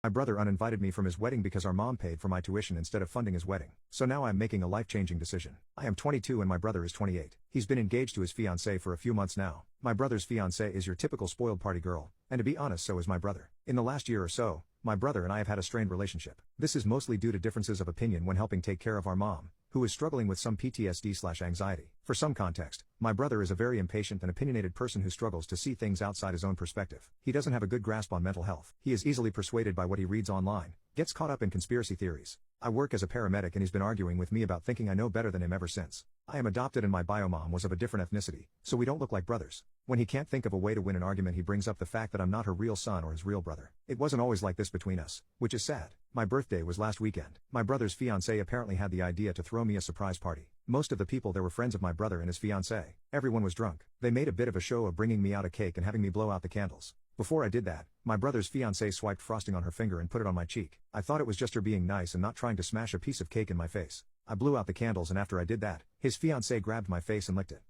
My brother uninvited me from his wedding because our mom paid for my tuition instead of funding his wedding. So now I'm making a life-changing decision. I am 22 and my brother is 28. He's been engaged to his fiancée for a few months now. My brother's fiancée is your typical spoiled party girl, and to be honest so is my brother. In the last year or so, my brother and I have had a strained relationship. This is mostly due to differences of opinion when helping take care of our mom, who is struggling with some PTSD/anxiety. For some context, my brother is a very impatient and opinionated person who struggles to see things outside his own perspective. He doesn't have a good grasp on mental health. He is easily persuaded by what he reads online, gets caught up in conspiracy theories. I work as a paramedic and he's been arguing with me about thinking I know better than him ever since. I am adopted and my biomom was of a different ethnicity, so we don't look like brothers. When he can't think of a way to win an argument he brings up the fact that I'm not her real son or his real brother. It wasn't always like this between us, which is sad. My birthday was last weekend. My brother's fiancée apparently had the idea to throw me a surprise party. Most of the people there were friends of my brother and his fiancée. Everyone was drunk. They made a bit of a show of bringing me out a cake and having me blow out the candles. Before I did that, my brother's fiancée swiped frosting on her finger and put it on my cheek. I thought it was just her being nice and not trying to smash a piece of cake in my face. I blew out the candles and after I did that, his fiancée grabbed my face and licked it.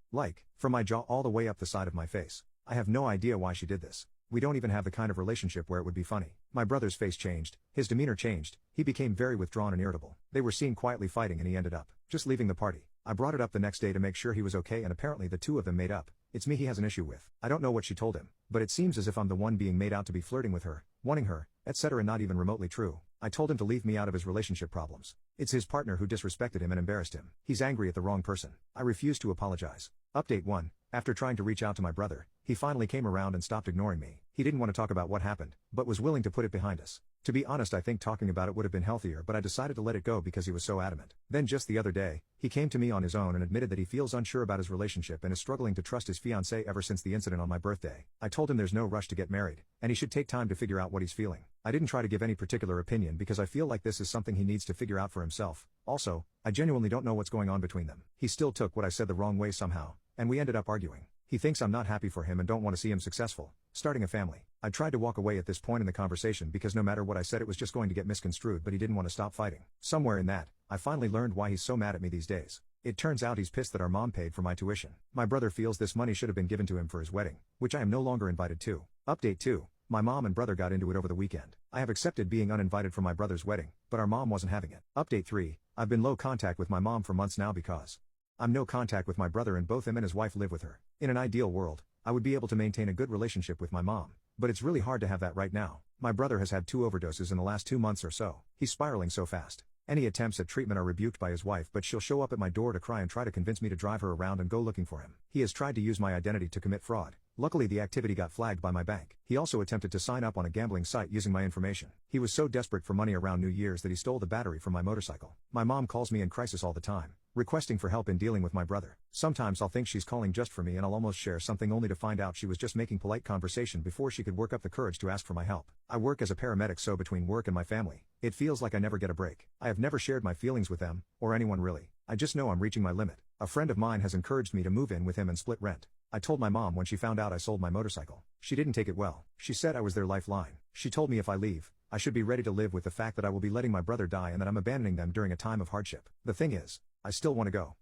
From my jaw all the way up the side of my face. I have no idea why she did this. We don't even have the kind of relationship where it would be funny. My brother's face changed, his demeanor changed, he became very withdrawn and irritable. They were seen quietly fighting and he ended up just leaving the party. I brought it up the next day to make sure he was okay and apparently the two of them made up. It's me he has an issue with. I don't know what she told him, but it seems as if I'm the one being made out to be flirting with her, wanting her, etc. Not even remotely true. I told him to leave me out of his relationship problems. It's his partner who disrespected him and embarrassed him. He's angry at the wrong person. I refuse to apologize. Update 1. After trying to reach out to my brother, he finally came around and stopped ignoring me. He didn't want to talk about what happened, but was willing to put it behind us. To be honest, I think talking about it would have been healthier, but I decided to let it go because he was so adamant. Then just the other day, he came to me on his own and admitted that he feels unsure about his relationship and is struggling to trust his fiancée ever since the incident on my birthday. I told him there's no rush to get married, and he should take time to figure out what he's feeling. I didn't try to give any particular opinion because I feel like this is something he needs to figure out for himself. Also, I genuinely don't know what's going on between them. He still took what I said the wrong way somehow, and we ended up arguing. He thinks I'm not happy for him and don't want to see him successful, starting a family. I tried to walk away at this point in the conversation because no matter what I said it was just going to get misconstrued, but he didn't want to stop fighting. Somewhere in that, I finally learned why he's so mad at me these days. It turns out he's pissed that our mom paid for my tuition. My brother feels this money should have been given to him for his wedding, which I am no longer invited to. Update 2. My mom and brother got into it over the weekend. I have accepted being uninvited for my brother's wedding, but our mom wasn't having it. Update 3. I've been low contact with my mom for months now because I'm no contact with my brother and both him and his wife live with her. In an ideal world, I would be able to maintain a good relationship with my mom, but it's really hard to have that right now. My brother has had 2 overdoses in the last 2 months or so. He's spiraling so fast. Any attempts at treatment are rebuked by his wife, but she'll show up at my door to cry and try to convince me to drive her around and go looking for him. He has tried to use my identity to commit fraud. Luckily the activity got flagged by my bank. He also attempted to sign up on a gambling site using my information. He was so desperate for money around New Year's that he stole the battery from my motorcycle. My mom calls me in crisis all the time, requesting for help in dealing with my brother. Sometimes I'll think she's calling just for me and I'll almost share something only to find out she was just making polite conversation before she could work up the courage to ask for my help. I work as a paramedic, so between work and my family, it feels like I never get a break. I have never shared my feelings with them, or anyone really. I just know I'm reaching my limit. A friend of mine has encouraged me to move in with him and split rent. I told my mom when she found out I sold my motorcycle. She didn't take it well. She said I was their lifeline. She told me if I leave, I should be ready to live with the fact that I will be letting my brother die and that I'm abandoning them during a time of hardship. The thing is, I still want to go.